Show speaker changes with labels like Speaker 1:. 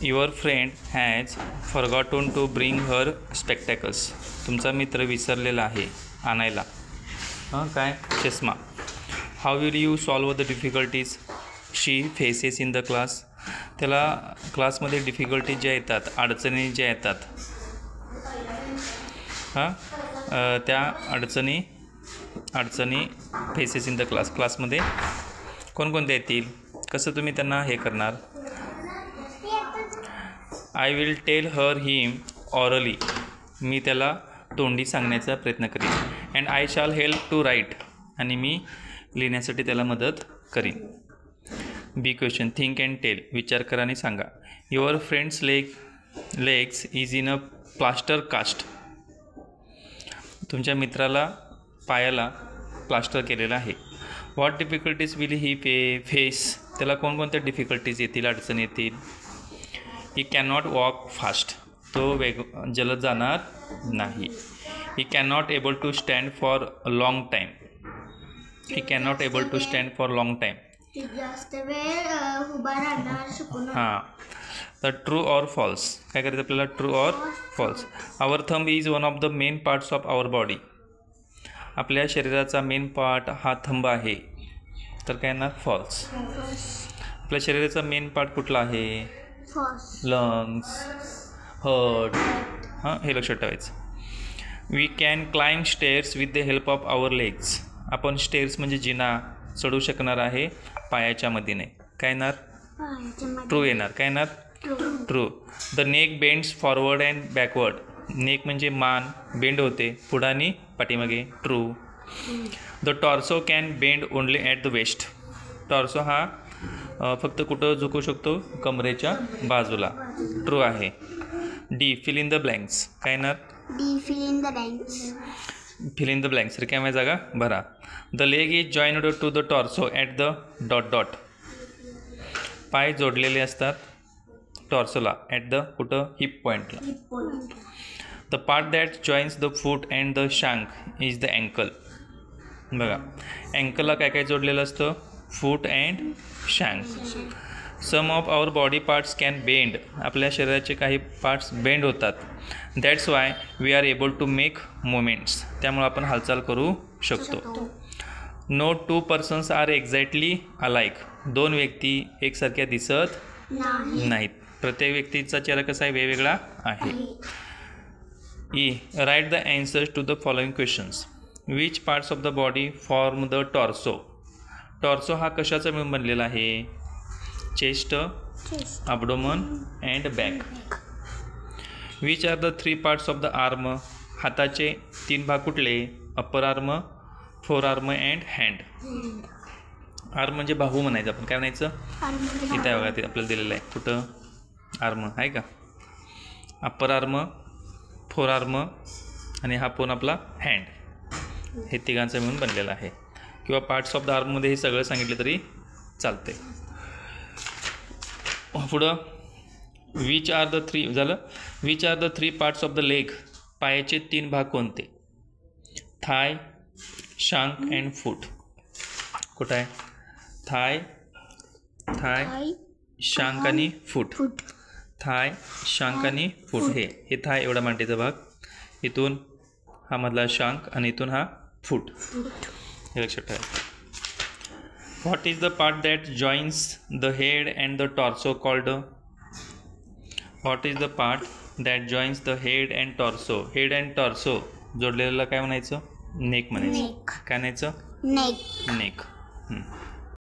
Speaker 1: Your friend has forgotten to bring her spectacles. तुमचा मित्र विसरलेला आहे आणायला काय चष्मा. How will you solve the difficulties she faces in the class. त्याला क्लासमध्ये डिफिकल्टीज ज्या येतात, अडचणी ज्या येतात, त्या अडचणी फेसेस इन द क्लासमध्ये कोणकोणत्या येतील, कसं तुम्ही त्यांना हे करणार. I will tell her him orally. मी त्याला तोंडी सांगण्याचा प्रयत्न करीन. And I shall help to write. आणि मी लिहिण्यासाठी त्याला मदत करीन. B question. Think and tell. विचार करा आणि सांगा. Your friend's legs is in a plaster cast. तुमच्या मित्राला पायाला प्लास्टर केलेलं आहे. What difficulties will he face. त्याला कोणकोणत्या डिफिकल्टीज येतील, अडचणी येतील. He cannot walk fast. तो जलद जाणार नाही. ही cannot able to stand for a long time. He cannot able to stand for long time.
Speaker 2: जास्त वेळ उभा राहणार शकून.
Speaker 1: तर ट्रू ऑर फॉल्स. काय करायचं आपल्याला, true or false. Our thumb is one of the main parts of our body. आपल्या शरीराचा मेन पार्ट हा थंब आहे. तर काय येणार, फॉल्स. आपल्या शरीराचा मेन पार्ट कुठला आहे, लंग्स, हार्ट. हे लक्षात ठेवायचं. We can climb stairs with the help of our legs. आपण स्टेअर्स म्हणजे जिना चढू शकणार आहे पायाच्या मदतीने. काय येणार, ट्रू येणार. काय येणार, true. The neck bends forward and backward. Neck म्हणजे मान बेंड होते पुढं आणि पाठीमागे. True. The torso can bend only at the waist. Torso हा फक्त कुठं झुकू शकतो, कमरेच्या बाजूला. ट्रू आहे. D. Fill in the blanks. काय येणार,
Speaker 2: D. Fill in the blanks.
Speaker 1: Fill in the blanks रिकाम्या जागा भरा. The leg is joined to the torso at the dot dot. पाय जोडलेले असतात टॉर्सोला ॲट द कुठं, हिप पॉईंटला. The part that joins the foot and the shank is the ankle. बघा, अँकलला काय काय जोडलेलं असतं, foot and shank. Some of our body parts can bend. आपल्या शरीराचे काही पार्ट्स बेंड होतात. That's why we are able to make movements. त्यामुळे आपण हालचाल करू शकतो. No two persons are exactly alike. दोन व्यक्ती एकसारख्या दिसत नाहीत. प्रत्येक व्यक्तीचा चेहरा कसा आहे, वेगवेगळा आहे. E. Write the answers to the following questions. Which parts of the body form the torso. Torso हा कशाचा मिळून बनलेला आहे, chest, abdomen and back. Which are the 3 parts of the arm. हाताचे 3 भाग कुठले, upper arm, forearm and hand. Arm म्हणजे बाहू म्हणायचं आपण. काय म्हणायचं, इथं आहे बघा, ते आपल्याला दिलेलं आहे. कुठं, आर्म आहे का. अप्पर आर्म, फोर आर्म आणि हा पोन आपला हँड. हे तिघांचं मिळून बनलेलं आहे. किंवा पार्ट्स ऑफ द आर्ममध्ये हे सगळं सांगितलं तरी चालते. पुढं विच आर द 3 झालं. Which are the 3 parts of the leg. पायाचे 3 भाग कोणते, थाय, शांक अँड फूट. कुठं आहे, थाय, शांक आणि फूट. थाय, शांक आणि फूट. हे थाय एवढा मांडीचा भाग, इथून हा मधला शांक आणि इथून हा फूट. हे लक्षात ठेवा. What is the part that joins the head and the torso called. What is the part that joins the head and torso. Head and torso जोडलेलं काय म्हणायचं, नेक म्हणायचं. काय म्हणायचं,
Speaker 2: नेक.
Speaker 1: नेक.